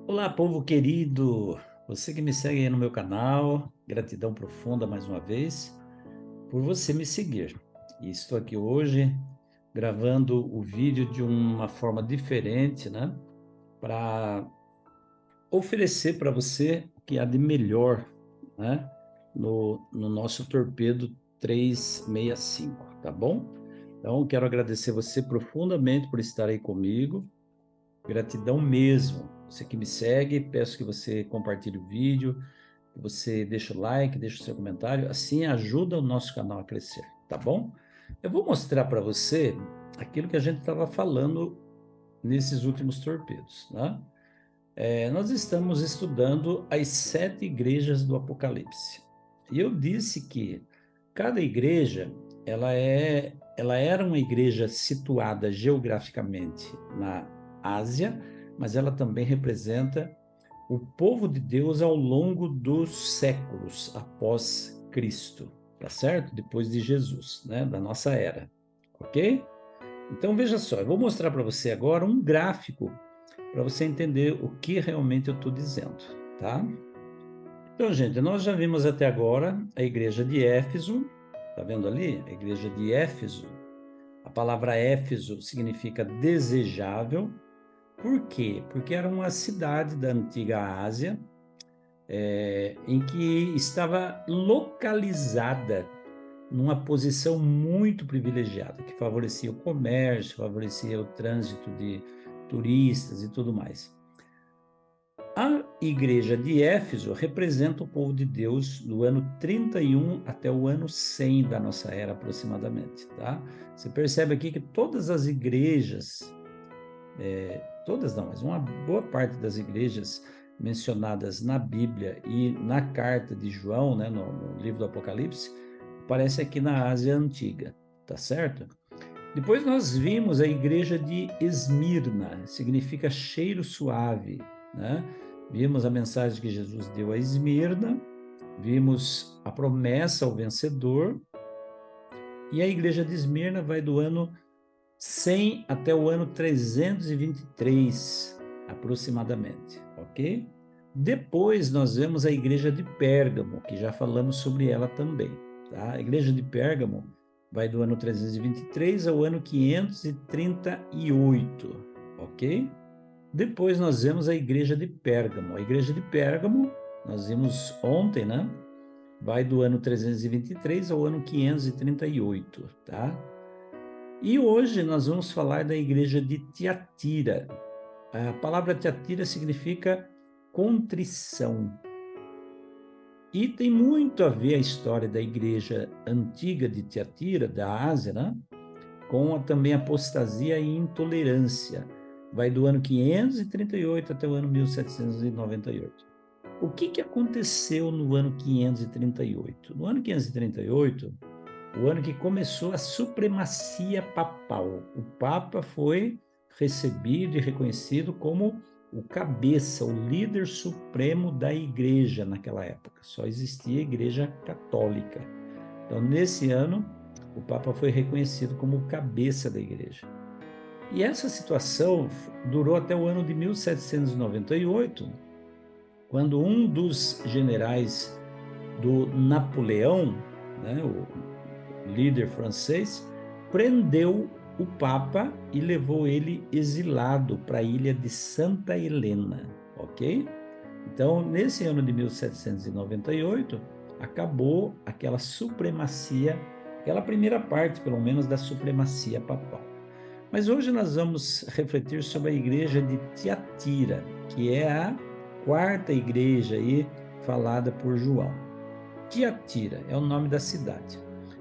Olá, povo querido! Você que me segue aí no meu canal, gratidão profunda mais uma vez por você me seguir. E estou aqui hoje gravando o vídeo de uma forma diferente, né? Para oferecer para você o que há de melhor, né? No nosso Torpedo 365, tá bom? Então, quero agradecer você profundamente por estar aí comigo. Gratidão mesmo. Você que me segue, peço que você compartilhe o vídeo, que você deixe o like, deixe o seu comentário, assim ajuda o nosso canal a crescer, tá bom? Eu vou mostrar para você aquilo que a gente estava falando nesses últimos torpedos, né? Nós estamos estudando as 7 igrejas do Apocalipse. E eu disse que cada igreja, ela era uma igreja situada geograficamente na Ásia, mas ela também representa o povo de Deus ao longo dos séculos após Cristo, tá certo? Depois de Jesus, né? Da nossa era, ok? Então veja só, eu vou mostrar para você agora um gráfico para você entender o que realmente eu estou dizendo, tá? Então, gente, nós já vimos até agora a igreja de Éfeso, tá vendo ali? A igreja de Éfeso. A palavra Éfeso significa desejável. Por quê? Porque era uma cidade da antiga Ásia, em que estava localizada numa posição muito privilegiada, que favorecia o comércio, favorecia o trânsito de turistas e tudo mais. A igreja de Éfeso representa o povo de Deus do ano 31 até o ano 100 da nossa era, aproximadamente, tá? Você percebe aqui que todas as igrejas, todas não, mas uma boa parte das igrejas mencionadas na Bíblia e na carta de João, né, no livro do Apocalipse, aparece aqui na Ásia Antiga, tá certo? Depois nós vimos a igreja de Esmirna, significa cheiro suave, né? Vimos a mensagem que Jesus deu a Esmirna, vimos a promessa ao vencedor, e a igreja de Esmirna vai do ano 100 até o ano 323, aproximadamente, ok? Depois nós vemos a igreja de Pérgamo, que já falamos sobre ela também, tá? A igreja de Pérgamo vai do ano 323 ao ano 538, ok? Depois nós vemos a igreja de Pérgamo. A igreja de Pérgamo, nós vimos ontem, né? Vai do ano 323 ao ano 538, tá? E hoje nós vamos falar da igreja de Tiatira. A palavra Tiatira significa contrição. E tem muito a ver a história da igreja antiga de Tiatira, da Ásia, né? Com também apostasia e intolerância. Vai do ano 538 até o ano 1798. O que aconteceu no ano 538? No ano 538, o ano que começou a supremacia papal. O Papa foi recebido e reconhecido como o cabeça, o líder supremo da igreja naquela época. Só existia a igreja católica. Então, nesse ano, o Papa foi reconhecido como o cabeça da igreja. E essa situação durou até o ano de 1798, quando um dos generais do Napoleão, né, o líder francês, prendeu o Papa e levou ele exilado para a ilha de Santa Helena, ok? Então, nesse ano de 1798, acabou aquela supremacia, aquela primeira parte, pelo menos, da supremacia papal. Mas hoje nós vamos refletir sobre a igreja de Tiatira, que é a quarta igreja aí falada por João. Tiatira é o nome da cidade.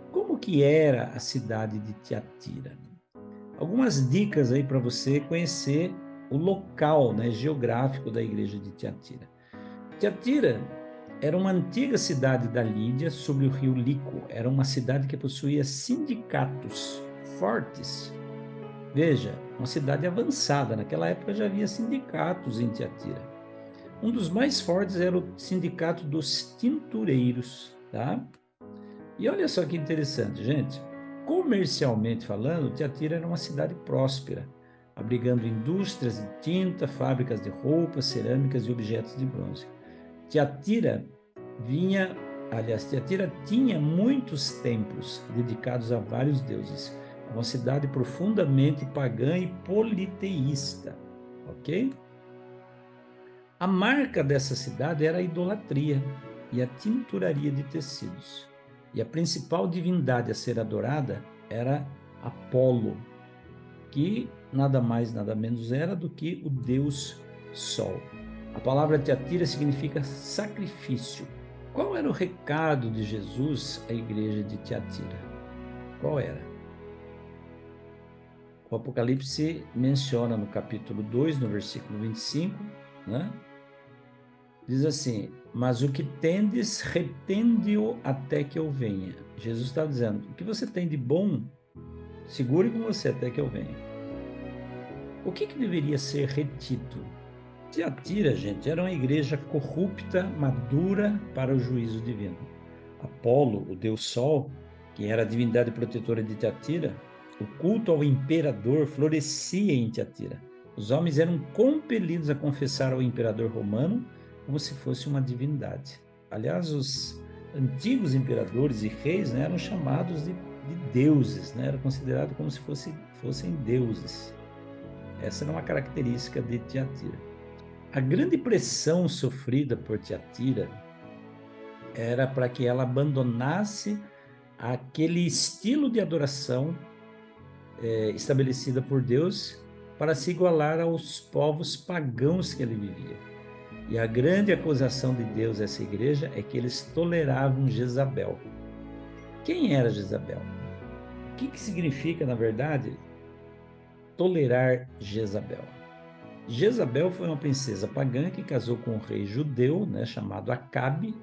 Como que era a cidade de Tiatira? Algumas dicas aí para você conhecer o local, né, geográfico da igreja de Tiatira. Tiatira era uma antiga cidade da Lídia sobre o rio Lico. Era uma cidade que possuía sindicatos fortes. Veja, uma cidade avançada. Naquela época já havia sindicatos em Tiatira. Um dos mais fortes era o sindicato dos tintureiros, tá? E olha só que interessante, gente. Comercialmente falando, Tiatira era uma cidade próspera. abrigando indústrias de tinta, fábricas de roupas, cerâmicas e objetos de bronze. Tiatira tinha muitos templos dedicados a vários deuses. É uma cidade profundamente pagã e politeísta, ok? A marca dessa cidade era a idolatria e a tinturaria de tecidos. E a principal divindade a ser adorada era Apolo, que nada mais, nada menos era do que o deus Sol. A palavra Tiatira significa sacrifício. Qual era o recado de Jesus à igreja de Tiatira? Qual era? O Apocalipse menciona no capítulo 2, no versículo 25, né? Diz assim: mas o que tendes, retende-o até que eu venha. Jesus está dizendo: o que você tem de bom, segure com você até que eu venha. O que deveria ser retido? Tiatira, gente, era uma igreja corrupta, madura para o juízo divino. Apolo, o deus Sol, que era a divindade protetora de Tiatira, o culto ao imperador florescia em Tiatira. Os homens eram compelidos a confessar ao imperador romano como se fosse uma divindade. Aliás, os antigos imperadores e reis, né, eram chamados de deuses, né, era considerado como se fossem deuses. Essa era uma característica de Tiatira. A grande pressão sofrida por Tiatira era para que ela abandonasse aquele estilo de adoração estabelecida por Deus para se igualar aos povos pagãos que ele vivia. E a grande acusação de Deus a essa igreja é que eles toleravam Jezabel. Quem era Jezabel? O que significa, na verdade, tolerar Jezabel? Jezabel foi uma princesa pagã que casou com um rei judeu, né, chamado Acabe,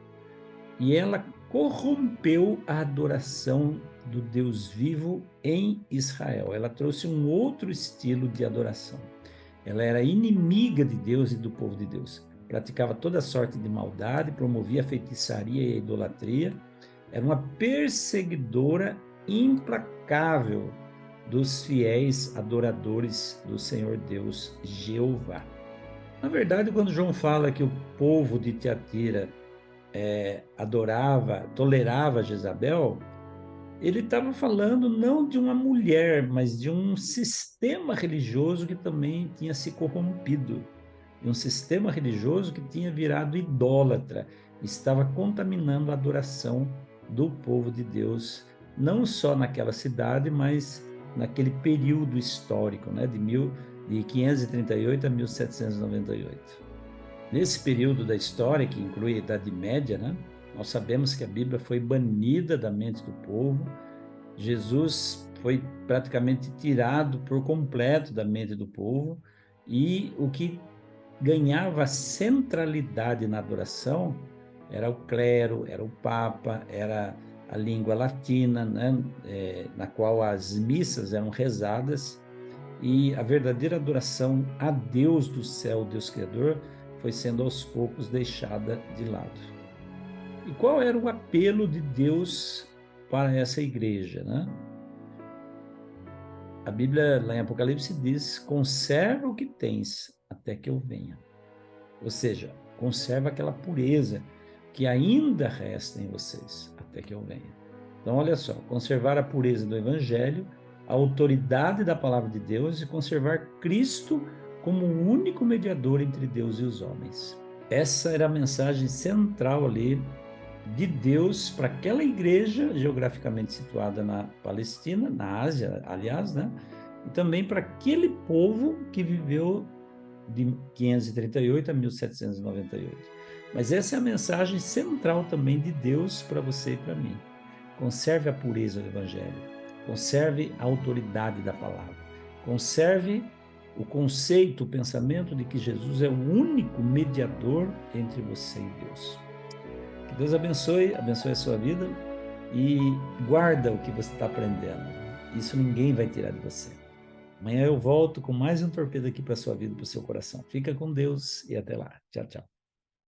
e ela corrompeu a adoração do Deus vivo em Israel. Ela trouxe um outro estilo de adoração. Ela era inimiga de Deus e do povo de Deus. Praticava toda sorte de maldade, promovia a feitiçaria e a idolatria. Era uma perseguidora implacável dos fiéis adoradores do Senhor Deus Jeová. Na verdade, quando João fala que o povo de Tiatira tolerava Jezabel, ele estava falando não de uma mulher, mas de um sistema religioso que também tinha se corrompido. E um sistema religioso que tinha virado idólatra, estava contaminando a adoração do povo de Deus, não só naquela cidade, mas naquele período histórico, né, de 538 a 1798. Nesse período da história, que inclui a Idade Média, né, nós sabemos que a Bíblia foi banida da mente do povo, Jesus foi praticamente tirado por completo da mente do povo, e o que ganhava centralidade na adoração era o clero, era o papa, era a língua latina, né, na qual as missas eram rezadas, e a verdadeira adoração a Deus do céu, Deus Criador, foi sendo aos poucos deixada de lado. E qual era o apelo de Deus para essa igreja, né? A Bíblia, lá em Apocalipse, diz: conserva o que tens até que eu venha. Ou seja, conserva aquela pureza que ainda resta em vocês até que eu venha. Então, olha só, conservar a pureza do Evangelho, a autoridade da palavra de Deus e conservar Cristo como o único mediador entre Deus e os homens. Essa era a mensagem central ali de Deus para aquela igreja geograficamente situada na Palestina, na Ásia, aliás, né? E também para aquele povo que viveu de 538 a 1798. Mas essa é a mensagem central também de Deus para você e para mim. Conserve a pureza do Evangelho, conserve a autoridade da palavra, conserve o conceito, o pensamento de que Jesus é o único mediador entre você e Deus. Que Deus abençoe a sua vida e guarda o que você está aprendendo. Isso ninguém vai tirar de você. Amanhã eu volto com mais um torpedo aqui para a sua vida, para o seu coração. Fica com Deus e até lá. Tchau, tchau.